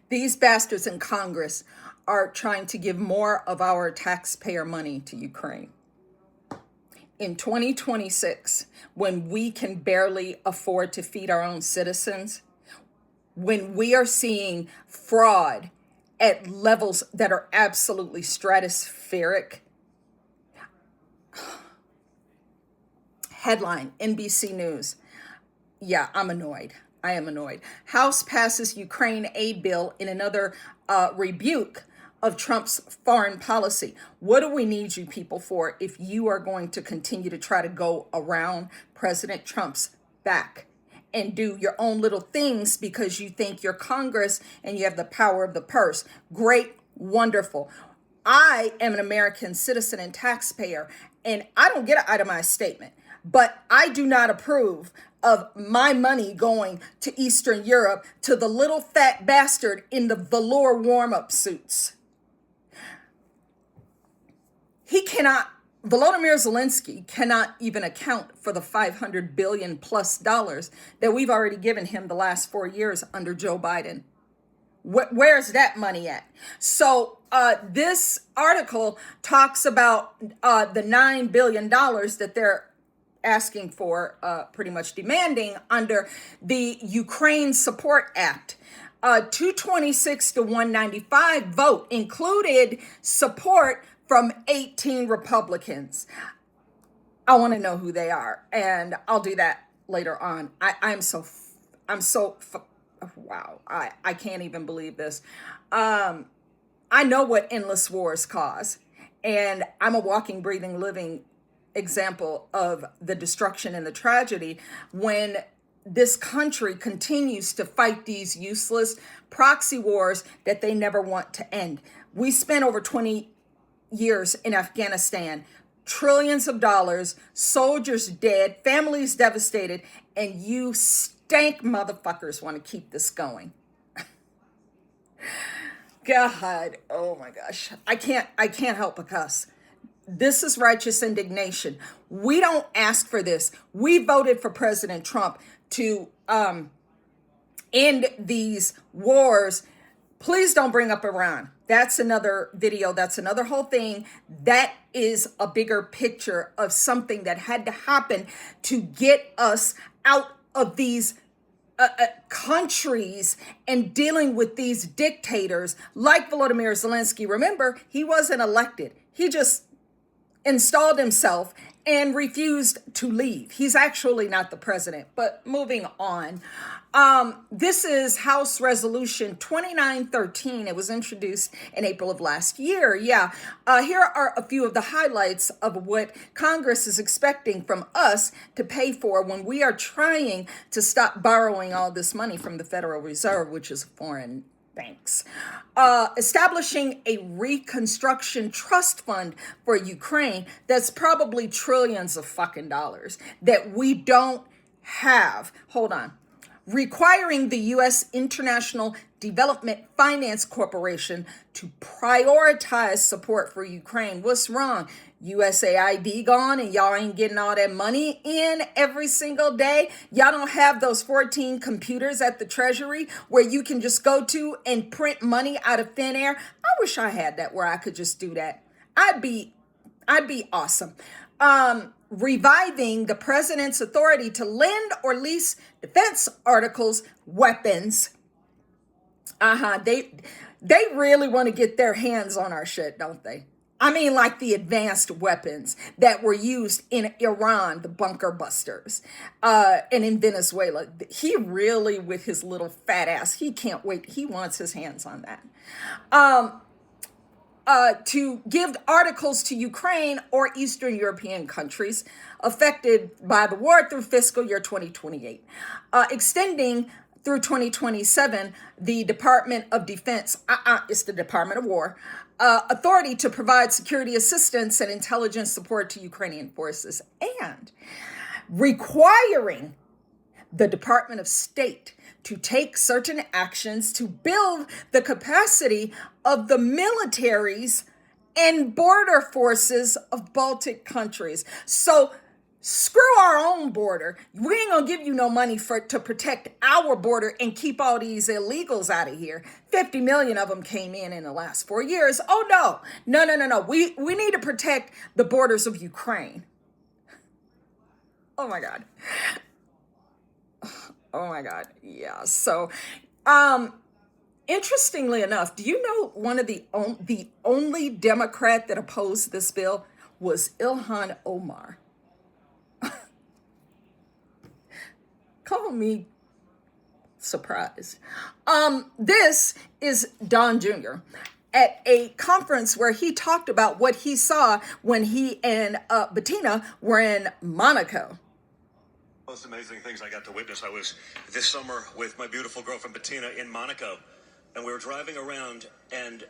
These bastards in Congress are trying to give more of our taxpayer money to Ukraine. In 2026, when we can barely afford to feed our own citizens, when we are seeing fraud at levels that are absolutely stratospheric. Headline, NBC News. Yeah, I'm annoyed. I am annoyed. House passes Ukraine aid bill in another rebuke of Trump's foreign policy. What do we need you people for if you are going to continue to try to go around President Trump's back and do your own little things because you think you're Congress and you have the power of the purse? Great, wonderful. I am an American citizen and taxpayer, and I don't get an itemized statement, but I do not approve of my money going to Eastern Europe to the little fat bastard in the velour warm-up suits. Volodymyr Zelensky cannot even account for the $500 billion plus that we've already given him the last 4 years under Joe Biden. Where's that money at? So this article talks about the $9 billion that they're asking for, pretty much demanding under the Ukraine Support Act. 226 to 195 vote included support from 18 Republicans. I want to know who they are, and I'll do that later on. Wow, I can't even believe this. I know what endless wars cause, and I'm a walking, breathing, living example of the destruction and the tragedy when this country continues to fight these useless proxy wars that they never want to end. We spent over 20 years in Afghanistan, trillions of dollars, soldiers dead, families devastated, and you stank motherfuckers want to keep this going. God, oh my gosh. I can't help but cuss. This is righteous indignation. We don't ask for this. We voted for President Trump to end these wars. Please don't bring up Iran. That's another video. That's another whole thing. That is a bigger picture of something that had to happen to get us out of these countries and dealing with these dictators like Volodymyr Zelensky. Remember, he wasn't elected. He just installed himself and refused to leave. He's actually not the president. But moving on. This is House Resolution 2913. It was introduced in April of last year. Yeah. Here are a few of the highlights of what Congress is expecting from us to pay for when we are trying to stop borrowing all this money from the Federal Reserve, which is foreign banks. Establishing a reconstruction trust fund for Ukraine that's probably trillions of fucking dollars that we don't have. Hold on. Requiring the U.S. International Development Finance Corporation to prioritize support for Ukraine. What's wrong? USAID gone and y'all ain't getting all that money in every single day. Y'all don't have those 14 computers at the Treasury where you can just go to and print money out of thin air. I wish I had that where I could just do that. I'd be awesome. Reviving the president's authority to lend or lease defense articles, weapons. They really want to get their hands on our shit, don't they? I mean, like the advanced weapons that were used in Iran, the bunker busters, and in Venezuela. He really, with his little fat ass, he can't wait. He wants his hands on that. To give articles to Ukraine or Eastern European countries affected by the war through fiscal year 2028. Extending through 2027, the Department of Defense, it's the Department of War, authority to provide security assistance and intelligence support to Ukrainian forces, and requiring the Department of State to take certain actions to build the capacity of the militaries and border forces of Baltic countries. So Screw our own border. We ain't gonna give you no money to protect our border and keep all these illegals out of here. 50 million of them came in the last 4 years. Oh no, no, no, no, no. We need to protect the borders of Ukraine. Oh my God. Oh my God. Yeah. So, interestingly enough, do you know one of the only Democrat that opposed this bill was Ilhan Omar? Call me surprised. This is Don Jr. at a conference where he talked about what he saw when he and Bettina were in Monaco. Most amazing things I got to witness. I was this summer with my beautiful girlfriend Bettina in Monaco, and we were driving around, and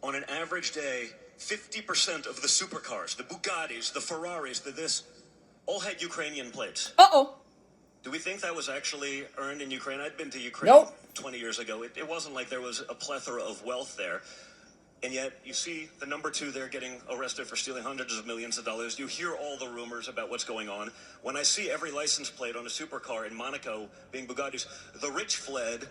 on an average day, 50% of the supercars, the Bugattis, the Ferraris, this, all had Ukrainian plates. Uh-oh. Do we think that was actually earned in Ukraine? I'd been to Ukraine Nope. 20 years ago. It wasn't like there was a plethora of wealth there. And yet, you see the number two there getting arrested for stealing hundreds of millions of dollars. You hear all the rumors about what's going on. When I see every license plate on a supercar in Monaco being Bugattis, the rich fled.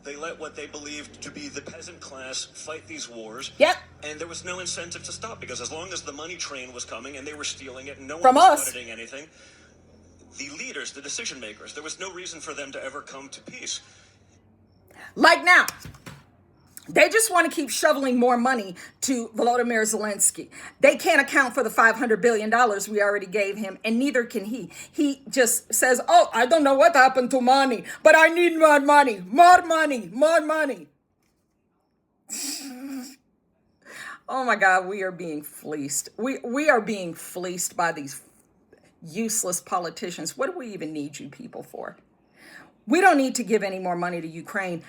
They let what they believed to be the peasant class fight these wars. Yep. And there was no incentive to stop, because as long as the money train was coming and they were stealing it and no one From was us. auditing anything, the leaders, the decision makers, there was no reason for them to ever come to peace. Like now, they just want to keep shoveling more money to Volodymyr Zelensky. They can't account for the $500 billion we already gave him, and neither can he. He just says, oh, I don't know what happened to money, but I need more money, more money, more money. Oh my God, we are being fleeced. We are being fleeced by these useless politicians. What do we even need you people for? We don't need to give any more money to Ukraine.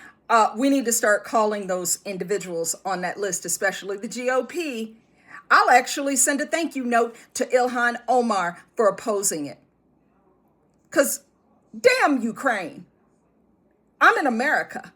We need to start calling those individuals on that list, especially the GOP. I'll actually send a thank you note to Ilhan Omar for opposing it. Because damn Ukraine. I'm in America.